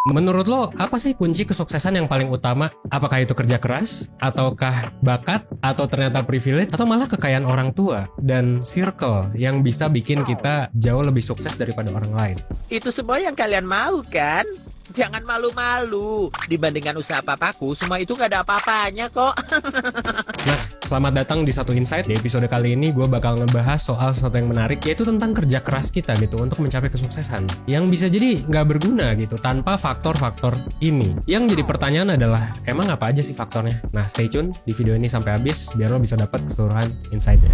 Menurut lo, apa sih kunci kesuksesan yang paling utama? Apakah itu kerja keras? Ataukah bakat? Atau ternyata privilege? Atau malah kekayaan orang tua? Dan circle yang bisa bikin kita jauh lebih sukses daripada orang lain? Itu semua yang kalian mau kan? Jangan malu-malu. Dibandingkan usaha papaku, semua itu gak ada apa-apanya kok. Nah, selamat datang di Satu Insight. Di episode kali ini gue bakal ngebahas soal sesuatu yang menarik, yaitu tentang kerja keras kita gitu untuk mencapai kesuksesan. Yang bisa jadi nggak berguna gitu tanpa faktor-faktor ini. Yang jadi pertanyaan adalah, emang apa aja sih faktornya? Nah, stay tune di video ini sampai habis biar lo bisa dapat keseluruhan insight-nya.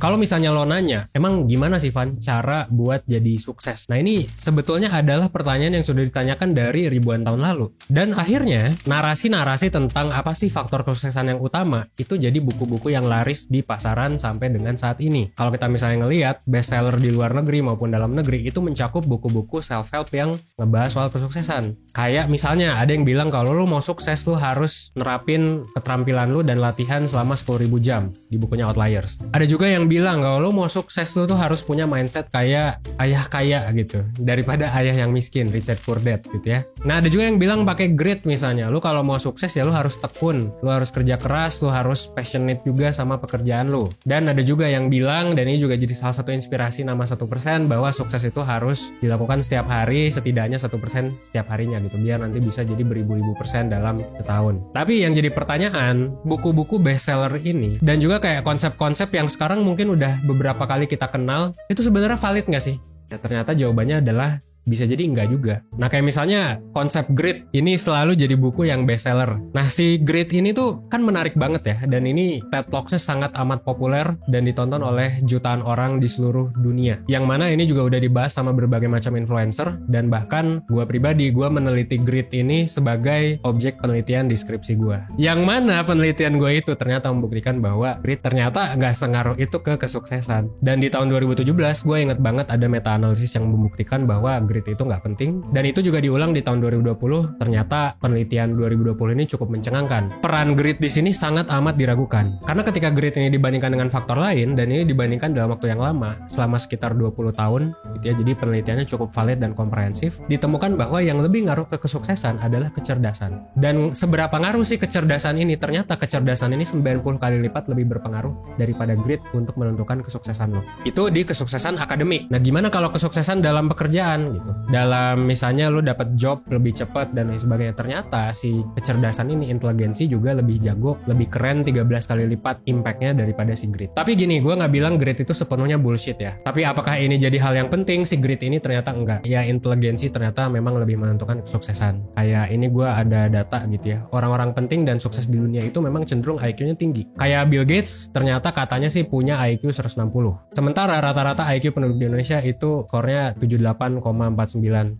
Kalau misalnya lo nanya, emang gimana sih Van cara buat jadi sukses? Nah ini sebetulnya adalah pertanyaan yang sudah ditanyakan dari ribuan tahun lalu. Dan akhirnya narasi-narasi tentang apa sih faktor kesuksesan yang utama itu jadi buku-buku yang laris di pasaran sampai dengan saat ini. Kalau kita misalnya ngelihat bestseller di luar negeri maupun dalam negeri itu mencakup buku-buku self-help yang ngebahas soal kesuksesan. Kayak misalnya ada yang bilang kalau lo mau sukses lo harus nerapin keterampilan lo dan latihan selama 10.000 jam di bukunya Outliers. Ada juga yang bilang kalau lo mau sukses lo tuh harus punya mindset kayak ayah kaya gitu daripada ayah yang miskin, rich dad poor dad gitu ya. Nah ada juga yang bilang pakai grit misalnya, lo kalau mau sukses ya lo harus tekun, lo harus kerja keras, lo harus passionate juga sama pekerjaan lo. Dan ada juga yang bilang, dan ini juga jadi salah satu inspirasi nama 1% bahwa sukses itu harus dilakukan setiap hari, setidaknya 1% setiap harinya gitu, biar nanti bisa jadi beribu-ribu persen dalam setahun. Tapi yang jadi pertanyaan, buku-buku bestseller ini dan juga kayak konsep-konsep yang sekarang mungkin udah beberapa kali kita kenal, itu sebenarnya valid nggak sih? Ya, ternyata jawabannya adalah bisa jadi enggak juga. Nah kayak misalnya konsep grit ini selalu jadi buku yang bestseller. Nah si grit ini tuh kan menarik banget ya, dan ini TED Talks-nya sangat amat populer dan ditonton oleh jutaan orang di seluruh dunia. Yang mana ini juga udah dibahas sama berbagai macam influencer, dan bahkan gue pribadi, gue meneliti grit ini sebagai objek penelitian di skripsi gue. Yang mana penelitian gue itu ternyata membuktikan bahwa grit ternyata nggak sengaruh itu ke kesuksesan. Dan di tahun 2017 gue inget banget ada meta-analisis yang membuktikan bahwa grit itu nggak penting, dan itu juga diulang di tahun 2020. Ternyata penelitian 2020 ini cukup mencengangkan. Peran grit di sini sangat amat diragukan, karena ketika grit ini dibandingkan dengan faktor lain, dan ini dibandingkan dalam waktu yang lama selama sekitar 20 tahun gitu ya, jadi penelitiannya cukup valid dan komprehensif, ditemukan bahwa yang lebih ngaruh ke kesuksesan adalah kecerdasan. Dan seberapa ngaruh sih kecerdasan ini? Ternyata kecerdasan ini 90 kali lipat lebih berpengaruh daripada grit untuk menentukan kesuksesan lo. Itu di kesuksesan akademik. Nah gimana kalau kesuksesan dalam pekerjaan gitu? Dalam misalnya lo dapat job lebih cepat dan lain sebagainya, ternyata si kecerdasan ini, inteligensi juga lebih jago, lebih keren 13 kali lipat impactnya daripada si grit. Tapi gini, gue nggak bilang grit itu sepenuhnya bullshit ya. Tapi apakah ini jadi hal yang penting? Si grit ini ternyata enggak. Ya inteligensi ternyata memang lebih menentukan kesuksesan. Kayak ini gue ada data gitu ya. Orang-orang penting dan sukses di dunia itu memang cenderung IQ-nya tinggi. Kayak Bill Gates ternyata katanya sih punya IQ 160. Sementara rata-rata IQ penduduk di Indonesia itu skornya 78,49.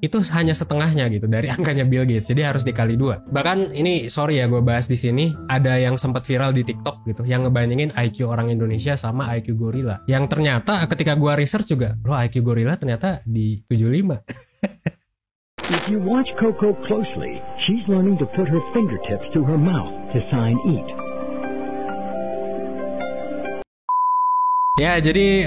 Itu hanya setengahnya gitu dari angkanya Bill Gates. Jadi harus dikali 2. Bahkan ini sorry ya gue bahas di sini, ada yang sempat viral di TikTok gitu yang ngebandingin IQ orang Indonesia sama IQ gorila. Yang ternyata ketika gue research juga, loh IQ gorila ternyata di 75. If you watch Coco closely, she's learning to put her fingertips to her mouth to sign eat. Ya jadi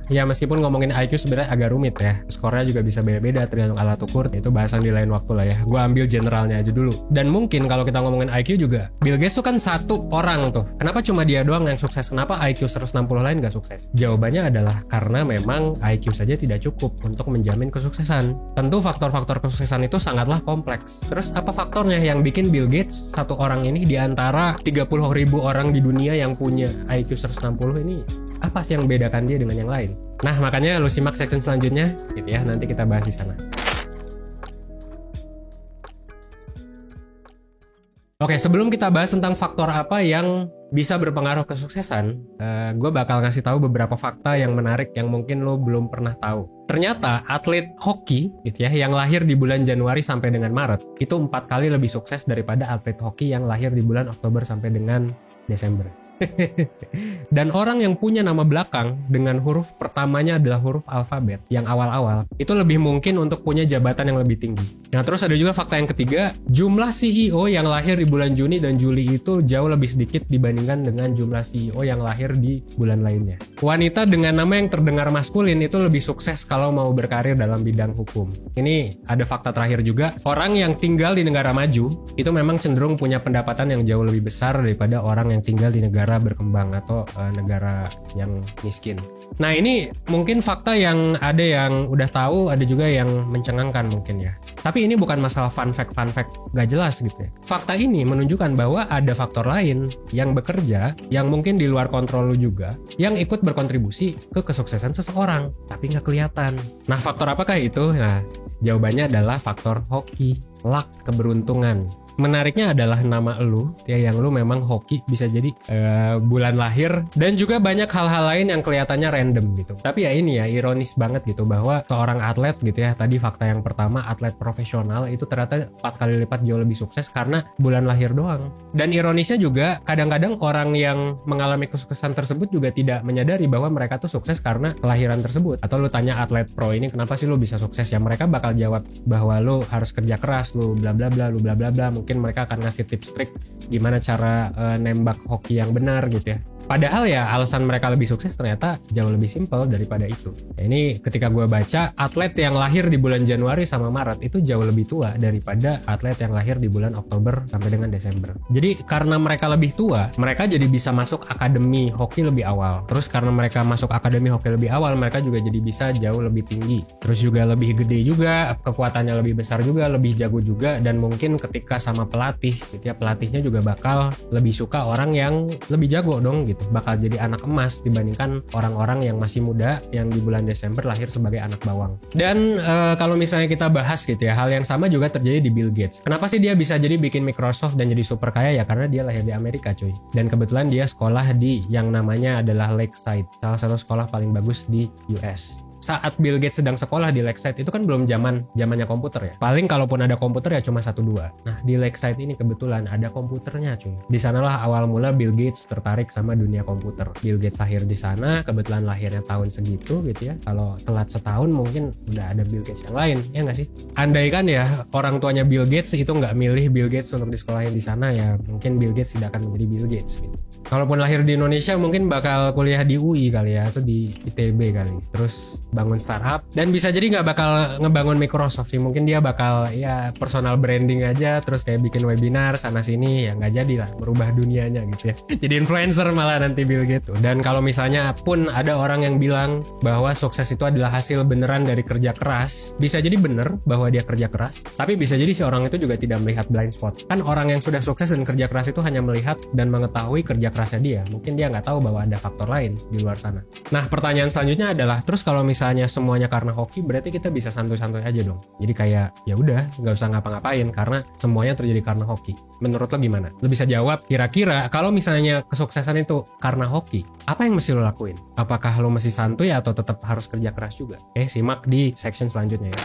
ya meskipun ngomongin IQ sebenarnya agak rumit ya, skornya juga bisa beda-beda tergantung alat ukur, itu bahasan di lain waktu lah ya. Gue ambil generalnya aja dulu. Dan mungkin kalau kita ngomongin IQ juga, Bill Gates tuh kan satu orang tuh, kenapa cuma dia doang yang sukses? Kenapa IQ 160 lain gak sukses? Jawabannya adalah karena memang IQ saja tidak cukup untuk menjamin kesuksesan. Tentu faktor-faktor kesuksesan itu sangatlah kompleks. Terus apa faktornya yang bikin Bill Gates satu orang ini di antara 30.000 orang di dunia yang punya IQ 160 ini? Apa sih yang membedakan dia dengan yang lain? Nah, makanya lu simak section selanjutnya gitu ya, nanti kita bahas di sana. Oke, sebelum kita bahas tentang faktor apa yang bisa berpengaruh kesuksesan, gue bakal ngasih tahu beberapa fakta yang menarik yang mungkin lo belum pernah tahu. Ternyata atlet hoki gitu ya, yang lahir di bulan Januari sampai dengan Maret itu 4 kali lebih sukses daripada atlet hoki yang lahir di bulan Oktober sampai dengan Desember. Dan orang yang punya nama belakang dengan huruf pertamanya adalah huruf alfabet yang awal-awal, itu lebih mungkin untuk punya jabatan yang lebih tinggi. Nah, terus ada juga fakta yang ketiga, jumlah CEO yang lahir di bulan Juni dan Juli itu jauh lebih sedikit dibandingkan dengan jumlah CEO yang lahir di bulan lainnya. Wanita dengan nama yang terdengar maskulin itu lebih sukses kalau mau berkarir dalam bidang hukum. Ini ada fakta terakhir juga, orang yang tinggal di negara maju itu memang cenderung punya pendapatan yang jauh lebih besar daripada orang yang tinggal di negara berkembang atau negara yang miskin. Nah, ini mungkin fakta yang ada yang udah tahu, ada juga yang mencengangkan mungkin ya. Tapi ini bukan masalah fun fact gak jelas gitu ya. Fakta ini menunjukkan bahwa ada faktor lain yang bekerja, yang mungkin di luar kontrol lu juga, yang ikut berkontribusi ke kesuksesan seseorang, tapi gak kelihatan. Nah, faktor apakah itu? Nah, jawabannya adalah faktor hoki, luck, keberuntungan. Menariknya adalah nama lu ya, yang lu memang hoki, bisa jadi bulan lahir, dan juga banyak hal-hal lain yang kelihatannya random gitu. Tapi ya ini ya ironis banget gitu, bahwa seorang atlet gitu ya, tadi fakta yang pertama, atlet profesional itu ternyata 4 kali lipat jauh lebih sukses karena bulan lahir doang. Dan ironisnya juga kadang-kadang orang yang mengalami kesuksesan tersebut juga tidak menyadari bahwa mereka tuh sukses karena kelahiran tersebut. Atau lu tanya atlet pro ini kenapa sih lu bisa sukses, ya mereka bakal jawab bahwa lu harus kerja keras, lu bla bla bla, lu bla bla bla. Mungkin mereka akan ngasih tips trik gimana cara nembak hoki yang benar gitu ya. Padahal ya alasan mereka lebih sukses ternyata jauh lebih simpel daripada itu. Ya, ini ketika gue baca, atlet yang lahir di bulan Januari sama Maret itu jauh lebih tua daripada atlet yang lahir di bulan Oktober sampai dengan Desember. Jadi karena mereka lebih tua, mereka jadi bisa masuk akademi hoki lebih awal. Terus karena mereka masuk akademi hoki lebih awal, mereka juga jadi bisa jauh lebih tinggi. Terus juga lebih gede juga, kekuatannya lebih besar juga, lebih jago juga, dan mungkin ketika sama pelatih gitu ya, pelatihnya juga bakal lebih suka orang yang lebih jago dong gitu. Bakal jadi anak emas dibandingkan orang-orang yang masih muda yang di bulan Desember lahir sebagai anak bawang. Dan kalau misalnya kita bahas gitu ya, hal yang sama juga terjadi di Bill Gates. Kenapa sih dia bisa jadi bikin Microsoft dan jadi super kaya? Ya karena dia lahir di Amerika cuy. Dan kebetulan dia sekolah di yang namanya adalah Lakeside, salah satu sekolah paling bagus di US. Saat Bill Gates sedang sekolah di Lakeside itu kan belum zamannya komputer ya. Paling kalaupun ada komputer ya cuma 1-2. Nah, di Lakeside ini kebetulan ada komputernya cuy. Di sanalah awal mula Bill Gates tertarik sama dunia komputer. Bill Gates lahir di sana, kebetulan lahirnya tahun segitu gitu ya. Kalau telat setahun mungkin udah ada Bill Gates yang lain, ya nggak sih? Andaikan ya orang tuanya Bill Gates itu nggak milih Bill Gates untuk disekolahin di sana, ya mungkin Bill Gates tidak akan menjadi Bill Gates gitu. Kalaupun lahir di Indonesia mungkin bakal kuliah di UI kali ya, atau di ITB kali. Terus bangun startup, dan bisa jadi nggak bakal ngebangun Microsoft sih. Mungkin dia bakal ya personal branding aja, terus kayak bikin webinar sana sini, ya nggak jadi lah merubah dunianya gitu ya. Jadi influencer malah nanti Bill Gates. Dan kalau misalnya pun ada orang yang bilang bahwa sukses itu adalah hasil beneran dari kerja keras, bisa jadi bener bahwa dia kerja keras, tapi bisa jadi si orang itu juga tidak melihat blind spot. Kan orang yang sudah sukses dan kerja keras itu hanya melihat dan mengetahui kerja kerasnya dia, mungkin dia nggak tahu bahwa ada faktor lain di luar sana. Nah, pertanyaan selanjutnya adalah, terus kalau misalnya semuanya karena hoki, berarti kita bisa santuy-santuy aja dong. Jadi kayak ya udah nggak usah ngapa-ngapain karena semuanya terjadi karena hoki. Menurut lo gimana? Lo bisa jawab, kira-kira kalau misalnya kesuksesan itu karena hoki, apa yang mesti lo lakuin? Apakah lo mesti santuy atau tetap harus kerja keras juga? Simak di section selanjutnya ya.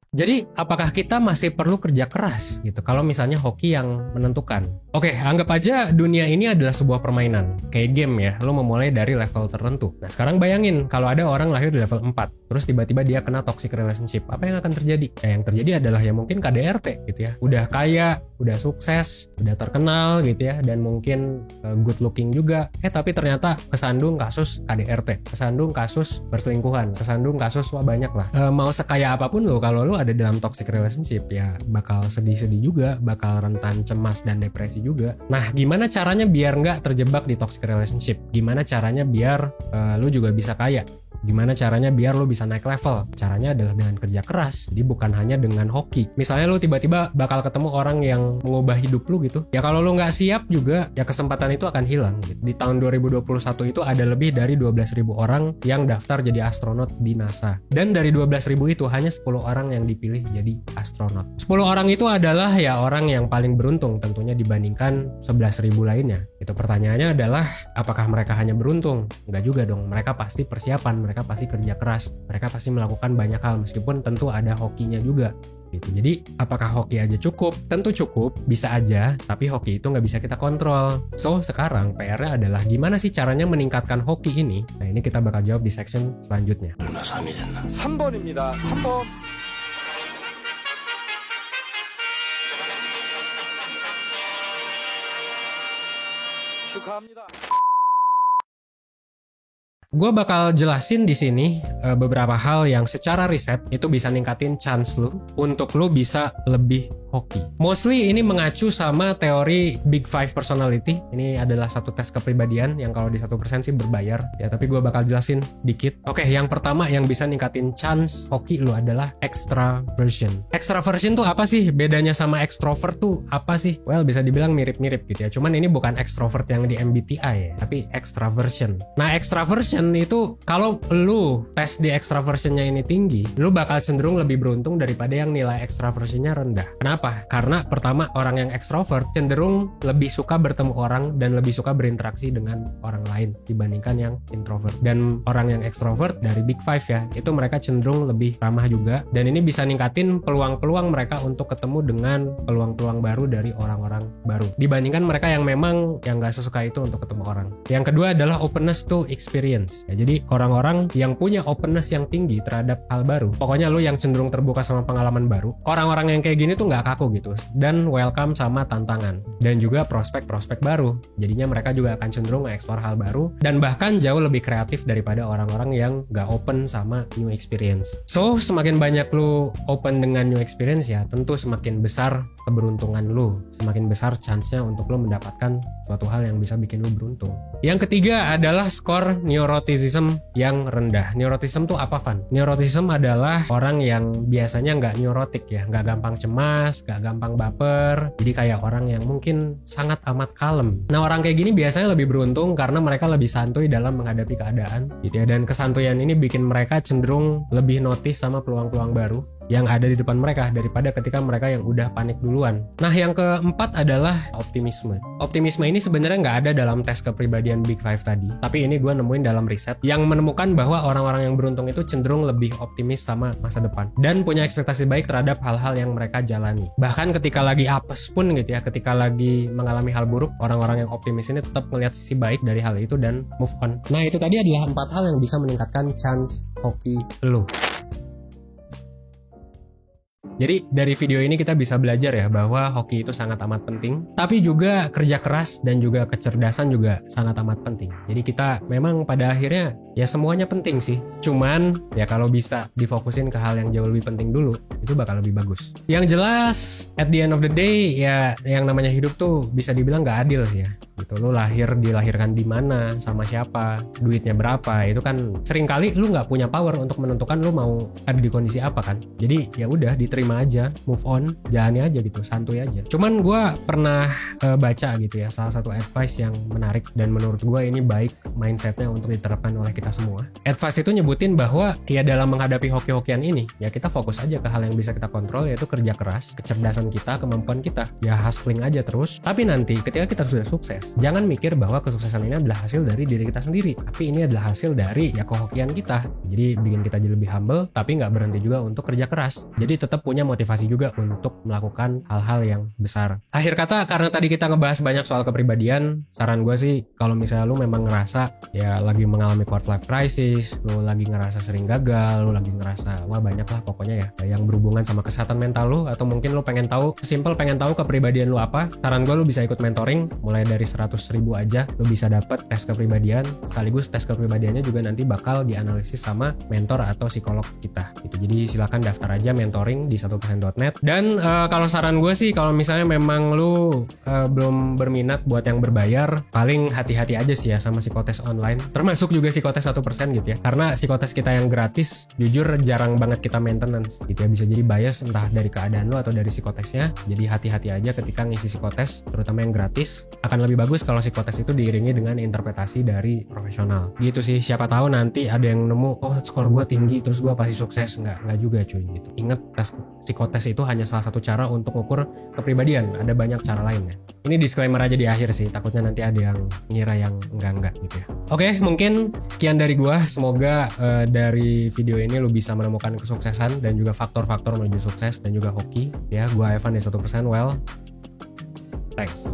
Jadi apakah kita masih perlu kerja keras gitu kalau misalnya hoki yang menentukan? Oke, anggap aja dunia ini adalah sebuah permainan, kayak game ya, lo memulai dari level tertentu. Nah sekarang bayangin kalau ada orang lahir di level 4, terus tiba-tiba dia kena toxic relationship, apa yang akan terjadi? Yang terjadi adalah ya mungkin KDRT gitu ya, udah kaya, udah sukses, udah terkenal gitu ya, dan mungkin good looking juga, tapi ternyata kesandung kasus KDRT, kesandung kasus perselingkuhan, kesandung kasus wah banyak lah. Mau sekaya apapun lo, kalau lo ada dalam toxic relationship ya bakal sedih-sedih juga, bakal rentan cemas dan depresi juga. Nah gimana caranya biar nggak terjebak di toxic relationship? Gimana caranya biar lo juga bisa kaya? Gimana caranya biar lo bisa naik level? Caranya adalah dengan kerja keras, jadi bukan hanya dengan hoki. Misalnya lo tiba-tiba bakal ketemu orang yang mengubah hidup lo gitu, ya kalau lo nggak siap juga ya kesempatan itu akan hilang gitu. Di tahun 2021 itu ada lebih dari 12.000 orang yang daftar jadi astronot di NASA, dan dari 12.000 itu hanya 10 orang yang dipilih jadi astronot. 10 orang itu adalah ya orang yang paling beruntung tentunya dibandingkan 11.000 lainnya. Itu pertanyaannya adalah apakah mereka hanya beruntung? Enggak juga dong, mereka pasti persiapan, mereka pasti kerja keras, mereka pasti melakukan banyak hal meskipun tentu ada hokinya juga. gitu. Jadi apakah hoki aja cukup? Tentu cukup, bisa aja, tapi hoki itu nggak bisa kita kontrol. So sekarang PR-nya adalah gimana sih caranya meningkatkan hoki ini? Nah ini kita bakal jawab di section selanjutnya. 3번입니다. 3번. 축하합니다. Gue bakal jelasin di sini beberapa hal yang secara riset itu bisa ningkatin chance lu untuk lu bisa lebih hoki. Mostly ini mengacu sama teori Big Five Personality. Ini adalah satu tes kepribadian yang kalau di 1% sih berbayar ya, tapi gue bakal jelasin dikit. Oke, yang pertama yang bisa ningkatin chance hoki lu adalah extraversion. Extraversion tuh apa sih? Bedanya sama extrovert tuh apa sih? Well, bisa dibilang mirip-mirip gitu ya. Cuman ini bukan extrovert yang di MBTI ya, tapi extraversion. Nah, extraversion itu kalau lu tes di extraversionnya ini tinggi, lu bakal cenderung lebih beruntung daripada yang nilai extraversionnya rendah. Kenapa? Karena pertama, orang yang extrovert cenderung lebih suka bertemu orang dan lebih suka berinteraksi dengan orang lain dibandingkan yang introvert. Dan orang yang extrovert dari Big Five ya, itu mereka cenderung lebih ramah juga, dan ini bisa ningkatin peluang-peluang mereka untuk ketemu dengan peluang-peluang baru dari orang-orang baru dibandingkan mereka yang memang yang gak sesuka itu untuk ketemu orang. Yang kedua adalah openness to experience. Ya, jadi orang-orang yang punya openness yang tinggi terhadap hal baru, pokoknya lu yang cenderung terbuka sama pengalaman baru, orang-orang yang kayak gini tuh nggak kaku gitu dan welcome sama tantangan dan juga prospek-prospek baru. Jadinya mereka juga akan cenderung nge-explore hal baru dan bahkan jauh lebih kreatif daripada orang-orang yang nggak open sama new experience. So semakin banyak lu open dengan new experience ya, tentu semakin besar keberuntungan lu, semakin besar chance-nya untuk lu mendapatkan suatu hal yang bisa bikin lu beruntung. Yang ketiga adalah skor neuroticism yang rendah. Neuroticism tuh apa, Van? Neuroticism adalah orang yang biasanya nggak neurotik ya, nggak gampang cemas, nggak gampang baper. Jadi kayak orang yang mungkin sangat amat kalem. Nah, orang kayak gini biasanya lebih beruntung karena mereka lebih santuy dalam menghadapi keadaan gitu ya. Dan kesantuyan ini bikin mereka cenderung lebih notice sama peluang-peluang baru yang ada di depan mereka daripada ketika mereka yang udah panik duluan. Nah, yang keempat adalah optimisme. Optimisme ini sebenarnya nggak ada dalam tes kepribadian Big Five tadi, tapi ini gue nemuin dalam riset yang menemukan bahwa orang-orang yang beruntung itu cenderung lebih optimis sama masa depan dan punya ekspektasi baik terhadap hal-hal yang mereka jalani. Bahkan ketika lagi apes pun gitu ya, ketika lagi mengalami hal buruk, orang-orang yang optimis ini tetap melihat sisi baik dari hal itu dan move on. Nah, itu tadi adalah 4 hal yang bisa meningkatkan chance hoki lo. Jadi dari video ini kita bisa belajar ya bahwa hoki itu sangat amat penting, tapi juga kerja keras dan juga kecerdasan juga sangat amat penting. Jadi kita memang pada akhirnya ya semuanya penting sih. Cuman ya kalau bisa difokusin ke hal yang jauh lebih penting dulu, itu bakal lebih bagus. Yang jelas at the end of the day ya yang namanya hidup tuh bisa dibilang gak adil sih ya. Gitu, lu dilahirkan di mana, sama siapa, duitnya berapa, itu kan seringkali lu nggak punya power untuk menentukan lu mau ada di kondisi apa kan. Jadi ya udah diterima aja, move on, jalani aja gitu, santuy aja. Cuman gue pernah baca gitu ya salah satu advice yang menarik dan menurut gue ini baik mindsetnya untuk diterapkan oleh kita semua. Advice itu nyebutin bahwa ya dalam menghadapi hoki-hokian ini ya kita fokus aja ke hal yang bisa kita kontrol, yaitu kerja keras, kecerdasan kita, kemampuan kita, ya hustling aja terus. Tapi nanti ketika kita sudah sukses, jangan mikir bahwa kesuksesan ini adalah hasil dari diri kita sendiri, tapi ini adalah hasil dari ya kehokian kita. Jadi bikin kita jadi lebih humble, tapi nggak berhenti juga untuk kerja keras. Jadi tetap punya motivasi juga untuk melakukan hal-hal yang besar. Akhir kata, karena tadi kita ngebahas banyak soal kepribadian, saran gue sih kalau misalnya lu memang ngerasa ya lagi mengalami quarter life crisis, lu lagi ngerasa sering gagal, lu lagi ngerasa wah banyak lah pokoknya ya yang berhubungan sama kesehatan mental lu, atau mungkin lu pengen tahu kepribadian lu apa, saran gue lu bisa ikut mentoring mulai dari 100.000 aja lu bisa dapat tes kepribadian, sekaligus tes kepribadiannya juga nanti bakal dianalisis sama mentor atau psikolog kita gitu. Jadi silakan daftar aja mentoring di 1%.net. Dan kalau saran gue sih kalau misalnya memang lu belum berminat buat yang berbayar, paling hati-hati aja sih ya sama psikotes online, termasuk juga psikotes 1% gitu ya, karena psikotes kita yang gratis jujur jarang banget kita maintenance gitu ya, bisa jadi bias entah dari keadaan lu atau dari psikotesnya. Jadi hati-hati aja ketika ngisi psikotes, terutama yang gratis. Akan lebih bagus bagus kalau psikotes itu diiringi dengan interpretasi dari profesional. Gitu sih, siapa tahu nanti ada yang nemu, oh skor gue tinggi terus gue pasti sukses. Nggak juga cuy gitu. Ingat, tes psikotes itu hanya salah satu cara untuk mengukur kepribadian. Ada banyak cara lainnya. Ini disclaimer aja di akhir sih, takutnya nanti ada yang ngira yang enggak gitu ya. Oke, mungkin sekian dari gue. Semoga dari video ini lu bisa menemukan kesuksesan dan juga faktor-faktor menuju sukses dan juga hoki ya. Gue Evan dari 1%. Well, thanks.